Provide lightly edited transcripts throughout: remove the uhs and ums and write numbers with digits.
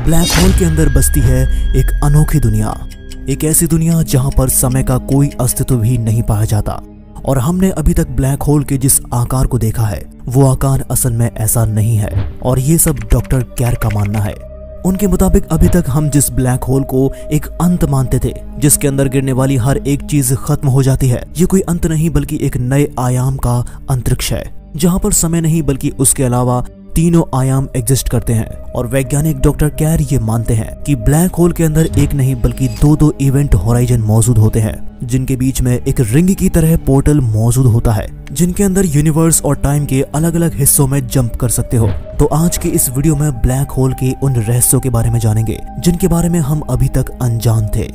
Black hole के अंदर बसती है एक अनोखी दुनिया, एक ऐसी दुनिया जहां पर समय का कोई अस्तित्व भी नहीं पाया जाता। और हमने अभी तक ब्लैक होल के जिस आकार को देखा है वो आकार असल में ऐसा नहीं है, और ये सब डॉक्टर कैर का मानना है। उनके मुताबिक अभी तक हम जिस ब्लैक होल को एक अंत मानते थे, जिसके अंदर गिरने वाली हर एक चीज खत्म हो जाती है, ये कोई अंत नहीं बल्कि एक नए आयाम का अंतरिक्ष है, जहां पर समय नहीं बल्कि उसके अलावा तीनों आयाम एग्जिस्ट करते हैं। और वैज्ञानिक डॉक्टर कैर ये मानते हैं कि ब्लैक होल के अंदर एक नहीं बल्कि दो इवेंट होराइजन मौजूद होते हैं, जिनके बीच में एक रिंग की तरह पोर्टल मौजूद होता है, जिनके अंदर यूनिवर्स और टाइम के अलग अलग हिस्सों में जंप कर सकते हो। तो आज के इस वीडियो में ब्लैक होल के उन रहस्यों के बारे में जानेंगे जिनके बारे में हम अभी तक अनजान थे।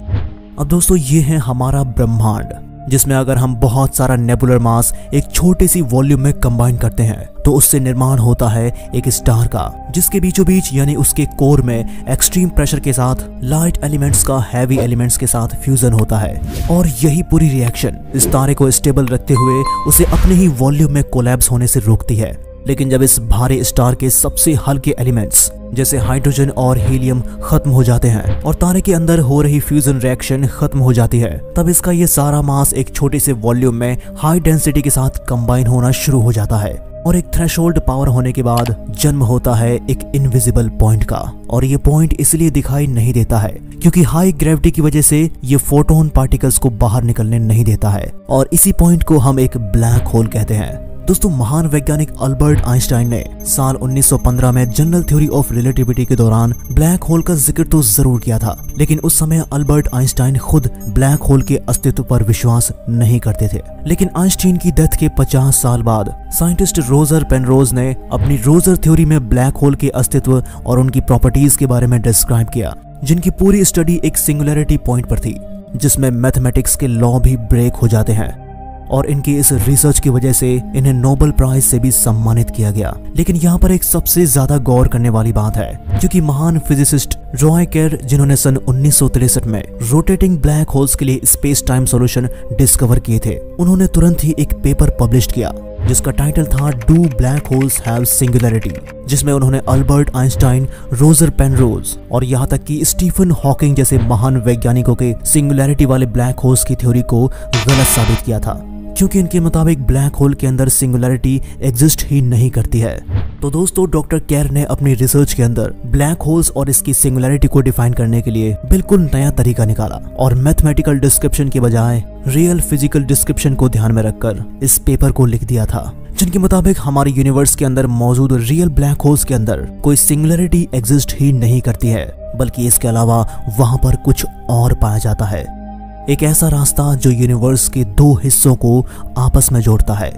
अब दोस्तों, ये है हमारा ब्रह्मांड, जिसमें अगर हम बहुत सारा नेबुलर मास एक छोटे सी वॉल्यूम में कंबाइन करते हैं तो उससे निर्माण होता है एक स्टार का, जिसके बीचों बीच यानी उसके कोर में एक्सट्रीम प्रेशर के साथ लाइट एलिमेंट्स का हैवी एलिमेंट्स के साथ फ्यूजन होता है। और यही पूरी रिएक्शन इस तारे को स्टेबल रखते हुए उसे अपने ही वॉल्यूम में कोलैप्स होने से रोकती है। लेकिन जब इस भारी स्टार के सबसे हल्के एलिमेंट्स जैसे हाइड्रोजन और हीलियम खत्म हो जाते हैं और तारे के अंदर हो रही फ्यूजन रिएक्शन खत्म हो जाती है, तब इसका ये सारा मास एक छोटे से वॉल्यूम में हाई डेंसिटी के साथ कंबाइन होना शुरू हो जाता है। और एक थ्रेशोल्ड पावर होने के बाद जन्म होता है एक इनविजिबल पॉइंट का। और ये पॉइंट इसलिए दिखाई नहीं देता है क्योंकि हाई ग्रेविटी की वजह से ये फोटोन पार्टिकल्स को बाहर निकलने नहीं देता है, और इसी पॉइंट को हम एक ब्लैक होल कहते हैं। दोस्तों, महान वैज्ञानिक अल्बर्ट आइंस्टाइन ने साल 1915 में जनरल थ्योरी ऑफ रिलेटिविटी के दौरान ब्लैक होल का जिक्र तो जरूर किया था, लेकिन उस समय अल्बर्ट आइंस्टाइन खुद ब्लैक होल के अस्तित्व पर विश्वास नहीं करते थे। लेकिन आइंस्टाइन की डेथ के 50 साल बाद साइंटिस्ट रोजर पेनरोज ने अपनी रोजर थ्योरी में ब्लैक होल के अस्तित्व और उनकी प्रॉपर्टीज के बारे में डिस्क्राइब किया, जिनकी पूरी स्टडी एक सिंगुलैरिटी पॉइंट पर थी, जिसमें मैथमेटिक्स के लॉ भी ब्रेक हो जाते हैं। और इनकी इस रिसर्च की वजह से इन्हें नोबेल प्राइज से भी सम्मानित किया गया। लेकिन यहाँ पर एक सबसे ज्यादा गौर करने वाली बात है, क्योंकि महान फिजिसिस्ट रॉय केर, जिन्होंने सन 1963 में रोटेटिंग ब्लैक होल्स के लिए स्पेस टाइम सॉल्यूशन डिस्कवर किए थे, उन्होंने तुरंत ही एक पेपर पब्लिश किया जिसका टाइटल था do black holes have singularity, जिसमें उन्होंने अल्बर्ट आइंस्टाइन, रोजर पेनरोज और यहाँ तक कि स्टीफन हॉकिंग जैसे महान वैज्ञानिकों के सिंगुलैरिटी वाले ब्लैक होल्स की थ्योरी को गलत साबित किया था, क्योंकि इनके मुताबिक ब्लैक होल के अंदर सिंगुलैरिटी एग्जिस्ट ही नहीं करती है। तो दोस्तों, डॉक्टर कैर ने अपनी रिसर्च के अंदर ब्लैक होल्स और इसकी सिंगुलैरिटी को डिफाइन करने के लिए बिल्कुल नया तरीका निकाला और मैथमेटिकल डिस्क्रिप्शन के बजाय रियल फिजिकल डिस्क्रिप्शन को ध्यान में रखकर इस पेपर को लिख दिया था, जिनके मुताबिक हमारे यूनिवर्स के अंदर मौजूद रियल ब्लैक होल्स के अंदर कोई सिंगुलैरिटी एग्जिस्ट ही नहीं करती है, बल्कि इसके अलावा वहां पर कुछ और पाया जाता है, एक ऐसा रास्ता जो यूनिवर्स के दो हिस्सों को आपस में जोड़ता है।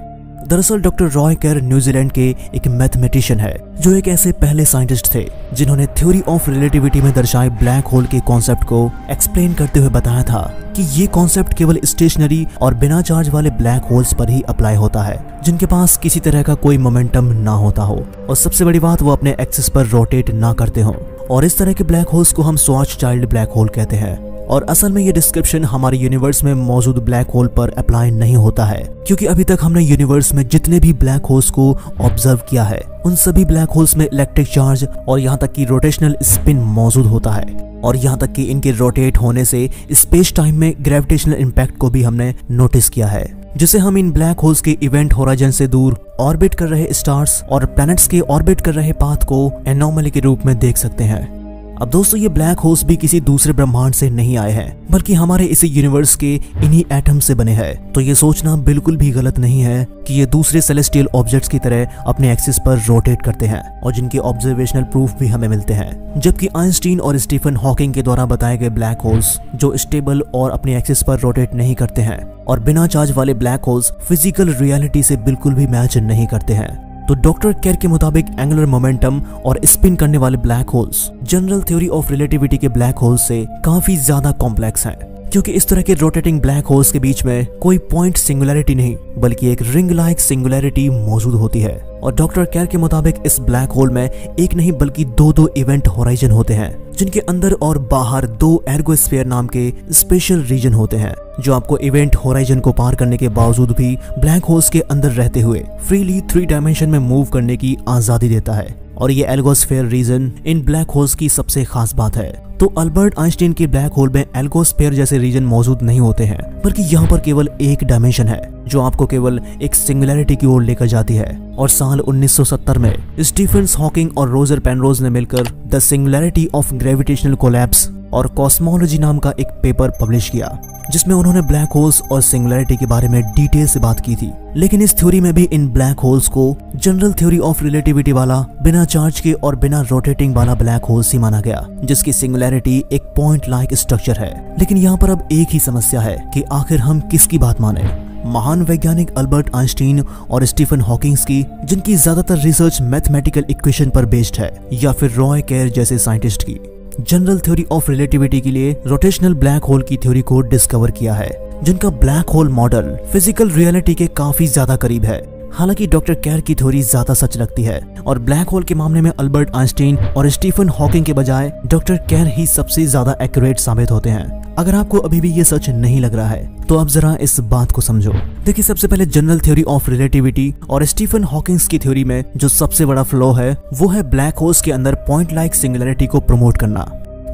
दरअसल डॉक्टर रॉय केर न्यूजीलैंड के एक मैथमेटिशियन है, जो एक ऐसे पहले साइंटिस्ट थे जिन्होंने थ्योरी ऑफ रिलेटिविटी में दर्शाए ब्लैक होल के कॉन्सेप्ट को एक्सप्लेन करते हुए बताया था कि ये कॉन्सेप्ट केवल स्टेशनरी और बिना चार्ज वाले ब्लैक होल्स पर ही अप्लाई होता है, जिनके पास किसी तरह का कोई मोमेंटम ना होता हो, और सबसे बड़ी बात वो अपने एक्सिस पर रोटेट ना करते हो। और इस तरह के ब्लैक होल्स को हम श्वार्ज़चाइल्ड ब्लैक होल कहते हैं। और असल में ये डिस्क्रिप्शन हमारे यूनिवर्स में मौजूद ब्लैक होल पर अप्लाई नहीं होता है, क्योंकि अभी तक हमने यूनिवर्स में जितने भी ब्लैक होल्स को ऑब्जर्व किया है उन सभी ब्लैक होल्स में इलेक्ट्रिक चार्ज और यहाँ तक कि रोटेशनल स्पिन मौजूद होता है, और यहाँ तक कि इनके रोटेट होने से स्पेस टाइम में ग्रेविटेशनल इम्पैक्ट को भी हमने नोटिस किया है, जिसे हम इन ब्लैक होल्स के इवेंट होराइजन से दूर ऑर्बिट कर रहे स्टार्स और प्लैनेट्स के ऑर्बिट कर रहे पाथ को एनोमली के रूप में देख सकते हैं। अब दोस्तों, ये ब्लैक होल्स भी किसी दूसरे ब्रह्मांड से नहीं आए हैं, बल्कि हमारे इसी यूनिवर्स के इन्हीं एटम से बने हैं। तो ये सोचना बिल्कुल भी गलत नहीं है कि ये दूसरे सेलेस्टियल ऑब्जेक्ट्स की तरह अपने एक्सिस पर रोटेट करते हैं, और जिनके ऑब्जर्वेशनल प्रूफ भी हमें मिलते हैं। जबकि आइंस्टीन और स्टीफन हॉकिंग के द्वारा बताए गए ब्लैक होल्स जो स्टेबल और अपने एक्सिस पर रोटेट नहीं करते हैं, और बिना चार्ज वाले ब्लैक होल्स फिजिकल रियलिटी से बिल्कुल भी मैच नहीं करते हैं। तो डॉक्टर केर के मुताबिक एंगुलर मोमेंटम और स्पिन करने वाले black holes general theory of relativity के ब्लैक होल्स से काफी ज्यादा कॉम्प्लेक्स हैं, क्योंकि इस तरह के रोटेटिंग ब्लैक होल्स के बीच में कोई पॉइंट सिंगुलैरिटी नहीं बल्कि एक रिंग लाइक सिंगुलैरिटी मौजूद होती है। और डॉक्टर कैर के मुताबिक इस ब्लैक होल में एक नहीं बल्कि दो इवेंट होराइजन होते हैं, जिनके अंदर और बाहर दो एर्गोस्फीयर नाम के स्पेशल रीजन होते हैं, जो आपको इवेंट होराइजन को पार करने के बावजूद भी ब्लैक होल्स के अंदर रहते हुए फ्रीली 3 डायमेंशन में मूव करने की आजादी देता है। और ये एल्गोस्फेयर रीजन इन ब्लैक होल्स की सबसे खास बात है। तो अल्बर्ट आइंस्टीन के ब्लैक होल में एल्गोस्फेयर जैसे रीजन मौजूद नहीं होते हैं, बल्कि यहाँ पर केवल एक डायमेंशन है जो आपको केवल एक सिंगुलैरिटी की ओर लेकर जाती है। और साल 1970 में स्टीफन हॉकिंग और रोजर पेनरोज ने मिलकर the singularity of gravitational collapse और कॉस्मोलॉजी नाम का एक पेपर पब्लिश किया, जिसमें उन्होंने ब्लैक होल्स और सिंगुलैरिटी के बारे में डिटेल से बात की थी। लेकिन इस थ्योरी में भी इन ब्लैक होल्स को जनरल थ्योरी ऑफ रिलेटिविटी वाला, बिना चार्ज के और बिना रोटेटिंग वाला ब्लैक होल्स ही माना गया, जिसकी सिंगुलैरिटी एक पॉइंट लाइक स्ट्रक्चर है। लेकिन यहाँ पर अब एक ही समस्या है कि आखिर हम किसकी बात माने, महान वैज्ञानिक अल्बर्ट आइंस्टीन और स्टीफन हॉकिंग्स की, जिनकी ज्यादातर रिसर्च मैथमेटिकल इक्वेशन पर बेस्ड है, या फिर रॉय केर जैसे साइंटिस्ट की, जनरल थ्योरी ऑफ रिलेटिविटी के लिए रोटेशनल ब्लैक होल की थ्योरी को डिस्कवर किया है, जिनका black hole model physical reality के काफी ज्यादा करीब है। हालांकि डॉक्टर केर की थ्योरी ज्यादा सच लगती है और ब्लैक होल के मामले में अल्बर्ट आइंस्टीन और स्टीफन हॉकिंग के बजाय डॉक्टर केर ही सबसे ज्यादा एक्यूरेट साबित होते हैं। अगर आपको अभी भी ये सच नहीं लग रहा है तो अब जरा इस बात को समझो। देखिए, सबसे पहले जनरल थ्योरी ऑफ रिलेटिविटी और स्टीफन हॉकिंग्स की थ्योरी में जो सबसे बड़ा फ्लॉ है वो है ब्लैक होल्स के अंदर पॉइंट लाइक सिंगुलैरिटी को प्रमोट करना।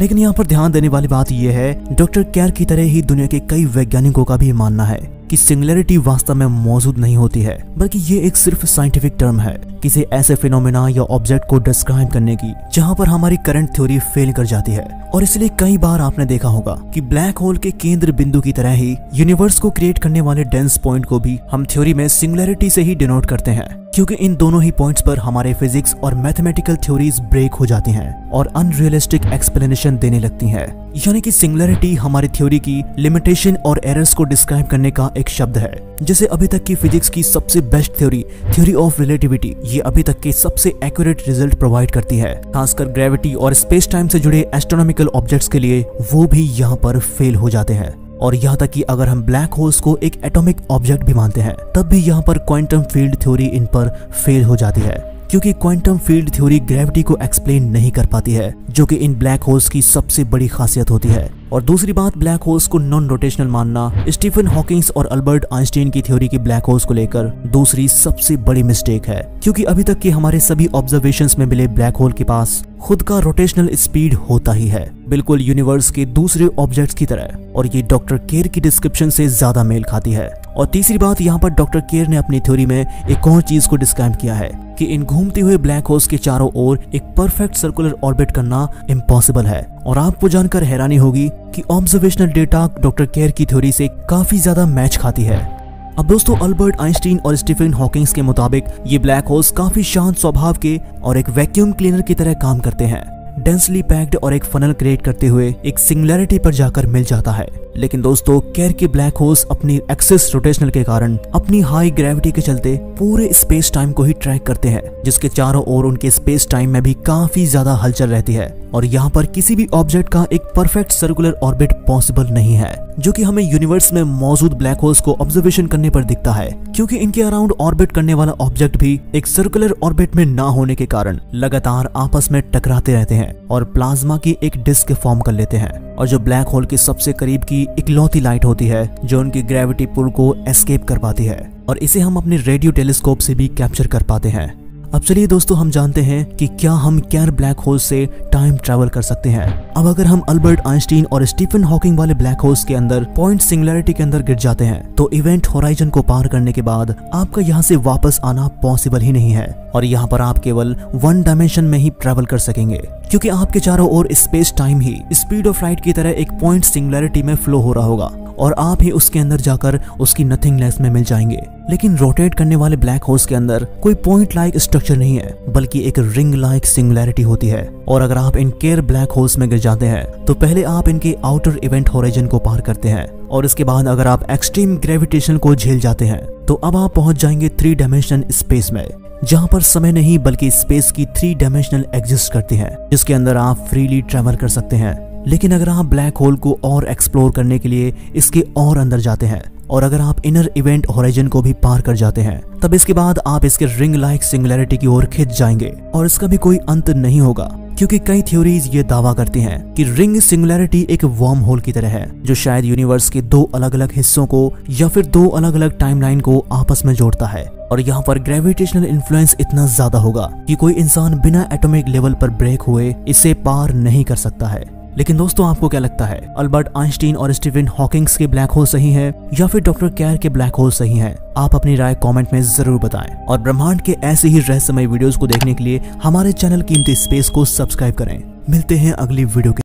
लेकिन यहाँ पर ध्यान देने वाली बात यह है, डॉक्टर केर की तरह ही दुनिया के कई वैज्ञानिकों का भी मानना है कि सिंगुलैरिटी वास्तव में मौजूद नहीं होती है, बल्कि ये एक सिर्फ साइंटिफिक टर्म है किसी ऐसे फिनोमेना या ऑब्जेक्ट को डिस्क्राइब करने की जहां पर हमारी करंट थ्योरी फेल कर जाती है। और इसलिए कई बार आपने देखा होगा कि ब्लैक होल के केंद्र बिंदु की तरह ही यूनिवर्स को क्रिएट करने वाले डेंस पॉइंट को भी हम थ्योरी में सिंगुलैरिटी से ही डिनोट करते हैं, क्योंकि इन दोनों ही पॉइंट्स पर हमारे फिजिक्स और मैथमेटिकल थ्योरीज ब्रेक हो जाती हैं और अनरियलिस्टिक एक्सप्लेनेशन देने लगती हैं। यानी कि सिंगुलैरिटी हमारी थ्योरी की लिमिटेशन और एरर्स को डिस्क्राइब करने का एक शब्द है। जैसे अभी तक की फिजिक्स की सबसे बेस्ट थ्योरी ऑफ रिलेटिविटी, ये अभी तक के सबसे एक्यूरेट रिजल्ट प्रोवाइड करती है, खासकर ग्रेविटी और स्पेस टाइम से जुड़े एस्ट्रोनॉमिकल ऑब्जेक्ट्स के लिए वो भी यहाँ पर फेल हो जाते हैं। और यहाँ तक कि अगर हम ब्लैक होल्स को एक एटॉमिक ऑब्जेक्ट भी मानते हैं तब भी यहाँ पर क्वांटम फील्ड थ्योरी इन पर फेल हो जाती है, क्योंकि क्वांटम फील्ड थ्योरी ग्रेविटी को एक्सप्लेन नहीं कर पाती है, जो कि इन ब्लैक होल्स की सबसे बड़ी खासियत होती है। और दूसरी बात, ब्लैक होल्स को नॉन रोटेशनल मानना स्टीफन हॉकिंग्स और अल्बर्ट आइंस्टीन की थ्योरी की ब्लैक होल्स को लेकर दूसरी सबसे बड़ी मिस्टेक है, क्योंकि अभी तक के हमारे सभी ऑब्जर्वेशंस में मिले ब्लैक होल के पास खुद का रोटेशनल स्पीड होता ही है, बिल्कुल यूनिवर्स के दूसरे ऑब्जेक्ट्स की तरह, और ये डॉक्टर केर की डिस्क्रिप्शन से ज्यादा मेल खाती है। और तीसरी बात, यहाँ पर डॉक्टर केर ने अपनी थ्योरी में एक और चीज को डिस्क्राइब किया है कि इन घूमते हुए ब्लैक होल्स के चारों ओर एक परफेक्ट सर्कुलर ऑर्बिट करना इम्पॉसिबल है। और आपको जानकर हैरानी होगी कि ऑब्जर्वेशनल डेटा डॉक्टर केर की थ्योरी से काफी ज्यादा मैच खाती है। अब दोस्तों, अल्बर्ट आइंस्टीन और स्टीफन हॉकिंग्स के मुताबिक ये ब्लैक होल्स काफी शांत स्वभाव के और एक वैक्यूम क्लीनर की तरह काम करते हैं, डेंसली पैक्ड और एक फनल क्रिएट करते हुए एक सिंगुलैरिटी पर जाकर मिल जाता है। लेकिन दोस्तों, केर के ब्लैक होल्स अपनी एक्सेस रोटेशनल के कारण अपनी हाई ग्रेविटी के चलते पूरे स्पेस टाइम को ही ट्रैक करते हैं, जिसके चारों ओर उनके स्पेस टाइम में भी काफी ज्यादा हलचल रहती है। और यहाँ पर किसी भी ऑब्जेक्ट का एक परफेक्ट सर्कुलर ऑर्बिट पॉसिबल नहीं है, जो कि हमें यूनिवर्स में मौजूद ब्लैक होल्स को ऑब्जर्वेशन करने पर दिखता है, क्योंकि इनके अराउंड ऑर्बिट करने वाला ऑब्जेक्ट भी एक सर्कुलर ऑर्बिट में ना होने के कारण लगातार आपस में टकराते रहते हैं और प्लाज्मा की एक डिस्क फॉर्म कर लेते हैं। और जो ब्लैक होल के सबसे करीब की इकलौती लाइट होती है जो उनकी ग्रेविटी पुल को एस्केप कर पाती है, और इसे हम अपने रेडियो टेलीस्कोप से भी कैप्चर कर पाते हैं। अब चलिए दोस्तों, हम जानते हैं कि क्या हम केर ब्लैक होल से टाइम ट्रैवल कर सकते हैं। अब अगर हम अल्बर्ट आइंस्टीन और स्टीफन हॉकिंग वाले ब्लैक होल्स के अंदर पॉइंट सिंगुलैरिटी के अंदर गिर जाते हैं तो इवेंट होराइजन को पार करने के बाद आपका यहाँ से वापस आना पॉसिबल ही नहीं है, और यहाँ पर आप केवल वन डायमेंशन में ही ट्रैवल कर सकेंगे, क्योंकि आपके चारों ओर स्पेस टाइम ही स्पीड ऑफ लाइट की तरह एक पॉइंट सिंगुलैरिटी में फ्लो हो रहा होगा और आप ही उसके अंदर जाकर उसकी नथिंगनेस में मिल जाएंगे। लेकिन रोटेट करने वाले ब्लैक होल्स के अंदर कोई पॉइंट लाइक स्ट्रक्चर नहीं है, बल्कि एक रिंग लाइक सिंगुलैरिटी होती है। और अगर आप इन केर ब्लैक होल्स में गिर जाते हैं तो पहले आप इनके आउटर इवेंट होराइजन को पार करते हैं, और इसके बाद अगर आप एक्सट्रीम ग्रेविटेशन को झेल जाते हैं तो अब आप पहुंच जाएंगे 3 डायमेंशन स्पेस में, जहां पर समय नहीं बल्कि स्पेस की 3 डायमेंशनल एग्जिस्ट करती है, जिसके अंदर आप फ्रीली ट्रैवल कर सकते हैं। लेकिन अगर आप ब्लैक होल को और एक्सप्लोर करने के लिए इसके और अंदर जाते हैं और अगर आप इनर इवेंट होराइजन को भी पार कर जाते हैं, तब इसके बाद आप इसके रिंग लाइक सिंगुलैरिटी की ओर खिंच जाएंगे और इसका भी कोई अंत नहीं होगा, क्योंकि कई थ्योरीज ये दावा करती हैं कि रिंग सिंगुलैरिटी एक वर्म होल की तरह है जो शायद यूनिवर्स के 2 अलग अलग हिस्सों को या फिर 2 अलग अलग टाइमलाइन को आपस में जोड़ता है। और यहाँ पर ग्रेविटेशनल इन्फ्लुएंस इतना ज्यादा होगा कि कोई इंसान बिना एटॉमिक लेवल पर ब्रेक हुए इसे पार नहीं कर सकता है। लेकिन दोस्तों, आपको क्या लगता है, अल्बर्ट आइंस्टीन और स्टीफन हॉकिंग्स के ब्लैक होल सही है या फिर डॉक्टर कैर के ब्लैक होल सही है? आप अपनी राय कमेंट में जरूर बताएं और ब्रह्मांड के ऐसे ही रहस्यमय वीडियोस को देखने के लिए हमारे चैनल कीमती स्पेस को सब्सक्राइब करें। मिलते हैं अगली वीडियो के